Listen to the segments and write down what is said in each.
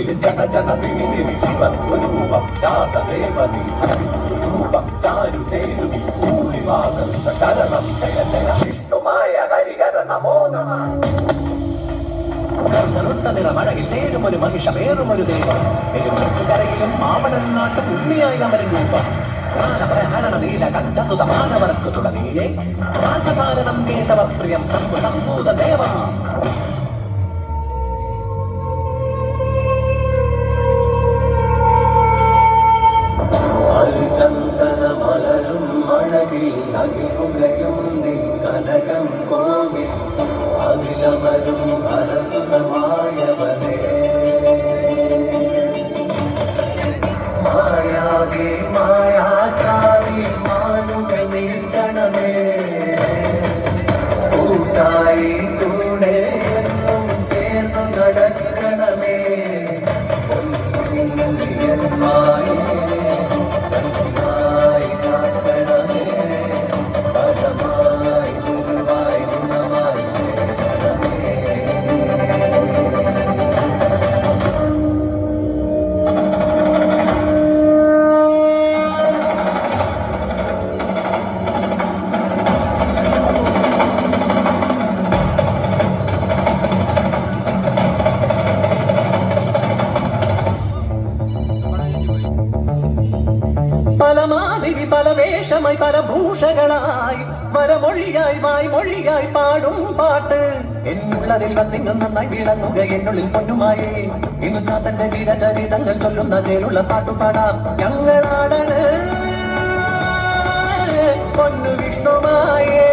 തൊഴിൽ ജന ജന തിരി തിരി ശിവസ്വരൂപം ജാതദേവതി ഹരിസ്വരൂപം ചാരു ചേരുവി ഭൂരിഭാഗസുത ശരണം ജയ ജയ വിഷ്ണുമായ ഹരിഹര നമോ നമ. നിറമഴകിൽ ചേരുമൊരു മഹിഷമേറുമൊരു ദൈവം പെരുമൃത്തുകരയിലും മാമനൻ നാട്ടു ഉണ്ണിയായി അവരൻ രൂപം നീല കണ്ഠസുതമാനവർക്ക് തുടങ്ങിയേ രാജധാരണം കേശവപ്രിയം സംഭൂത ദേവം. ഹരിചന്ദന മലരും മഴകിൽ അകിപുകയും നിൻ കനകം കോവിൽ അഖിലമരും ഹരസുതമായവനേ മായാവി മായാചാരി മാനുകൾ നീട്ടണമേ കൂട്ടായി കൂടെ എന്നും ചേർന്നു നടക്കണമേ മായി കാക്കണമേ പദമായി ഗുരുവായി ഗുണമായി പലമാതിരി പല വേഷമായി പല ഭൂഷകളായി വരമൊഴിയായി വായ്മൊഴിയായി പാടും പാട്ട് എന്നുള്ളതിൽ വന്നിങ്ങും നന്നായി വിളങ്ങുക എന്നുള്ളിൽ പൊന്നുമായി ഇന്നു ചാത്തന്റെ വീരചരിതങ്ങൾ ചൊല്ലുന്ന ചേലുള്ള പാട്ടുപാടാം ഞങ്ങളാടണ് പൊന്നു വിഷ്ണുമായേ.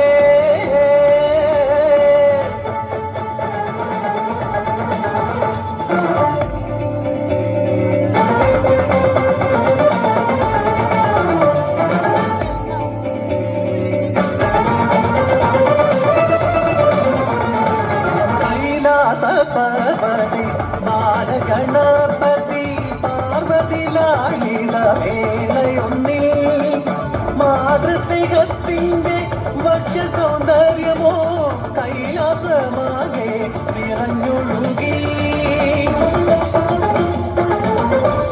കൈലാസപതി ബാലഗണപതി പാർവതി ലാളിത വേളയൊന്നിൽ മാതൃസ്നേഹത്തിന്റെ വശ്യ സൗന്ദര്യമോ കൈലാസമാകെ നിറഞ്ഞൊഴുകി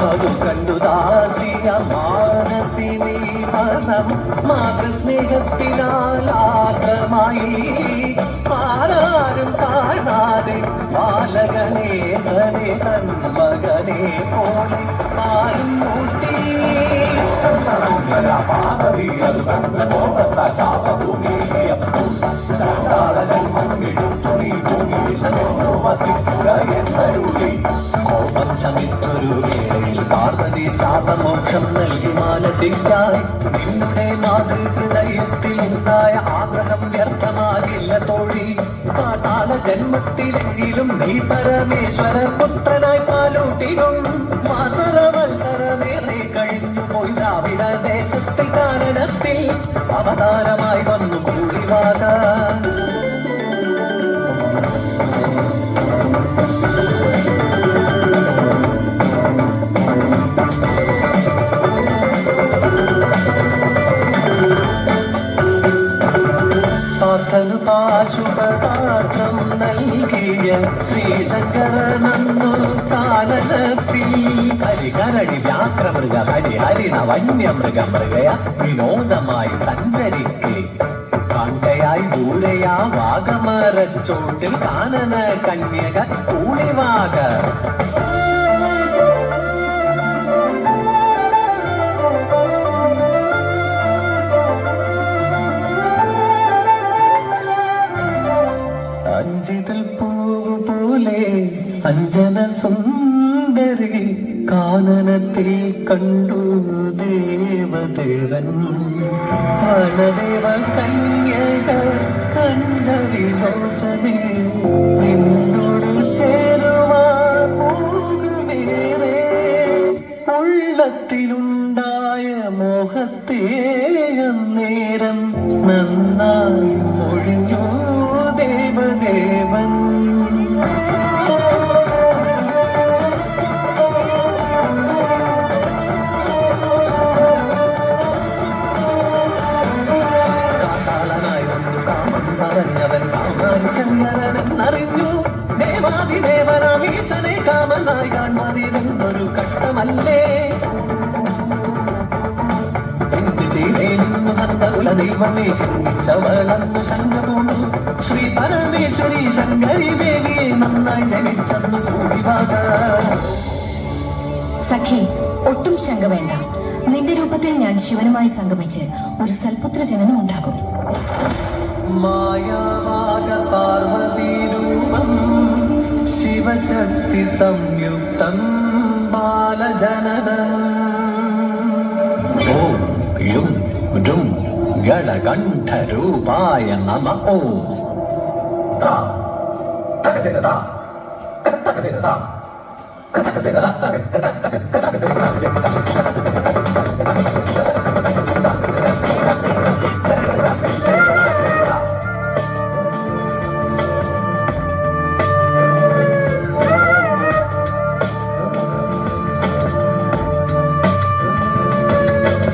അതു കണ്ടു ദാസിയ മാനസിനി മനം മാതൃസ്നേഹത്തിനാൽ ആർദ്രമായി ആരാരും കാണാതെ ബാലഗണേശനെ തൻ മകനെ പോലെ ആരും കൂട്ടി കോപം ശമിച്ചൊരു വേളയിൽ പാർവതി ശാപമോക്ഷം നൽകി മാനസിക്കായി നിന്നുടെ മാതൃഹൃദയത്തിൽ ഉണ്ടായ ആഗ്രഹം വ്യർത്ഥമാകില്ല തോഴി കാട്ടാല ജന്മത്തിലെങ്കിലും നീ പരമേശ്വര പുത്രനായി പാലൂട്ടിനും മാസര മത്സരമേറെ കഴിഞ്ഞു പോയി ദ്രാവിഡ ദേശത്തിൽ കാനനത്തിൽ അവതാരമായി വന്നു കൂടിവാകാൻ. പാർത്ഥനു പാശുപതാർത്ഥം നൽകിയ ശ്രീശങ്കരനന്നു കാനനത്തിൽ ഹരികരണി വ്യാക്രമൃഗ ഹരിഹരിണ വന്യമൃഗ മൃഗയ വിനോദമായി സഞ്ചരിക്കെ കാണ്ടയായി ദൂരയാ വാഗമരച്ചോട്ടിൽ കാനന കന്യക കൂളിവാക അഞ്ചിതൽ പൂവ് പോലെ അഞ്ജന സുന്ദരി കാനനത്തിൽ കണ്ടു ദേവദേവൻ വനദേവ കന്യക കഞ്ചവിലോചനെ നിന്നോട് ചേരുവാൻ പോകുമേറെ ഉള്ളത്തിലുണ്ടായ മോഹത്തെ അന്നേരം നന്നായി ഒഴിഞ്ഞു ദേവദേവൻ. കാട്ടാളനായി വന്നു കാമം പറഞ്ഞവൻ കാമാരിശങ്കരനെന്നറിഞ്ഞു ദേവാതിദേവനാമീശനെ കാമന മായാൻ മതിരുന്നൊരു കഷ്ടമല്ലേ ദൈവമേ ചിന്തിച്ചവളന്നു ശങ്കമൂണു ശ്രീ പരമേശ്വരി ശങ്കരി ദേവിയെ നന്നായി ജനിച്ചെന്നു കൂടിവാക. സഖി, ഒട്ടും ശങ്ക വേണ്ട. നിന്റെ രൂപത്തിൽ ഞാൻ ശിവനുമായി സംഗമിച്ച് ഒരു സൽപുത്ര ജനനം ഉണ്ടാകും. മായാവാക പാർവതി രൂപം ശിവശക്തി സംയുക്തം ബാലജനനം. ഓം യും രും ഗളകണ്ഠരൂപായ നമ. ഓം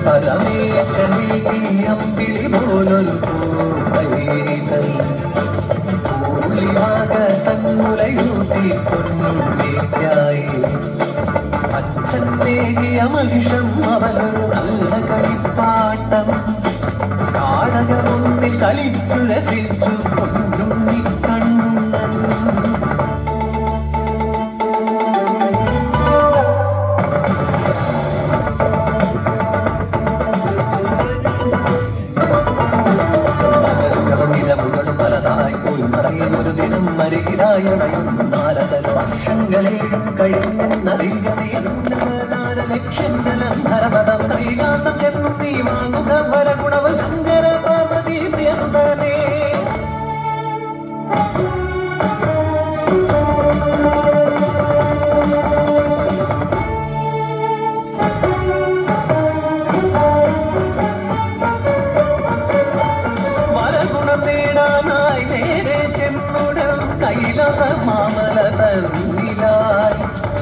പരമേശ്വരി അമ്പിളി പോലൊരു തന്നുലയൂട്ടി പൊന്നുള്ളിക്കായി അച്ഛനേകിയ മഹിഷം അവനൊരു നല്ല കളിപ്പാട്ടം കാടക മുന്നിൽ കളിച്ചു രസിച്ചു പൊന്നുണ്ണി കണ്ണൻ. ഒരു ദിനം മരികിലായണയുന്നു നാരദർ വർഷങ്ങളേഴും കഴിഞ്ഞെന്നറിയുകലക്ഷ്യം ജലം ധരമതം കൈലാസം ചെന്നും നീ വാങ്ങുക വരഗുണവ ശങ്കര പാർവതി പ്രിയസുതനേ.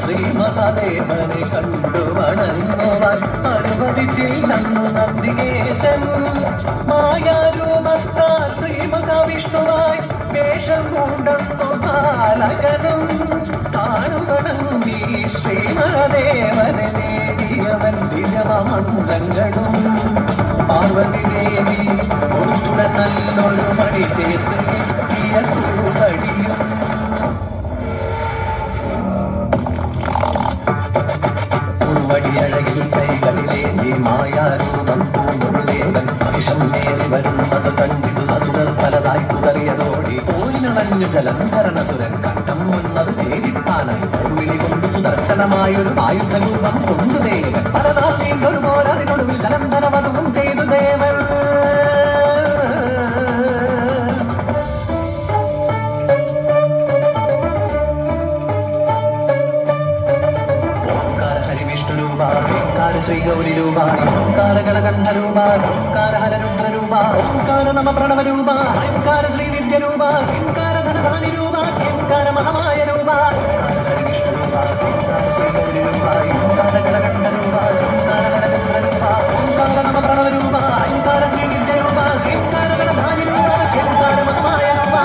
ശ്രീമഹാദേവനെ കണ്ടു വണങ്ങുവാൻ അനുവദിച്ചില്ലെന്നു നന്ദികേശൻ. മായാരൂപത്താൽ ശ്രീമഹാവിഷ്ണുവായി വേഷം കൊണ്ടെന്നു ബാലകനും കാണുവണം നീ ശ്രീമഹാദേവനെ നേടിയവൻ വിജയമന്ത്രങ്ങളും. പാർവതി ദേവി കൊടുത്തുടൻ നല്ലൊരു മണി ചേർത്ത് കിട്ടിയ കൂടടിയും വടിയഴകിൽ കൈകളിലെ നീ മായാരൂപം പൂമുരുലേവൻ മഹിഷം നേരി വരുന്നത് കണ്ടിതു അസുരർ പലതായി കുതറിയതോടി പോയിനണഞ്ഞു ജലന്ധരണസുരൻ കണ്ടം വന്നത് ചേരിപ്പാനായി വിളി കൊണ്ട് സുദർശനമായൊരു ആയുധരൂപം കൊണ്ടു ദേവൻ പലതാൽ നീണ്ടൊരു പോലതിനൊടുവിൽ ജലന്ധരവധവും ചെയ്തു ദേവൻ. ശ്രീ ഗൗരി രൂപ ഓംകാര ഗളകണ്ഠരൂപ ഓംകാര ഹരരുദ്രരൂപ ഓംകാര നമ പ്രണവരൂപ ഓംകാര ശ്രീവിദ്യ രൂപ ഓംകാര ധനധാനി രൂപ ഓംകാര മഹാമായ രൂപ വിഷ്ണു രൂപ ഓംകാര ശ്രീ ഗൗരി രൂപ ഓംകാര ഗളകണ്ഠരൂപ ഓംകാര ഹരരുദ്രരൂപ ഓംകാര നമ പ്രണവരൂപ ഓംകാര ശ്രീവിദ്യ രൂപ ഓംകാര ധനധാനി രൂപ ഓംകാര മഹാമായ രൂപ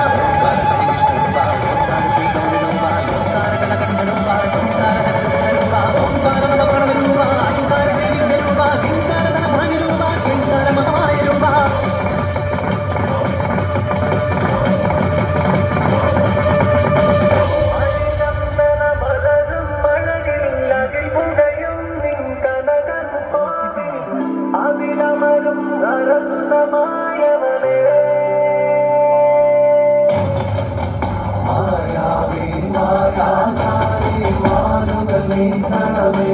ഓംകാര വിഷ്ണു രൂപ ഓംകാര ശ്രീ ഗൗരി രൂപ ഓംകാര ഗളകണ്ഠരൂപ ഓംകാര ഹരരുദ്രരൂപ ഓംകാര നമ പ്രണവരൂപ മായാവേ മായാചാരി മാനുകളെ കണവേ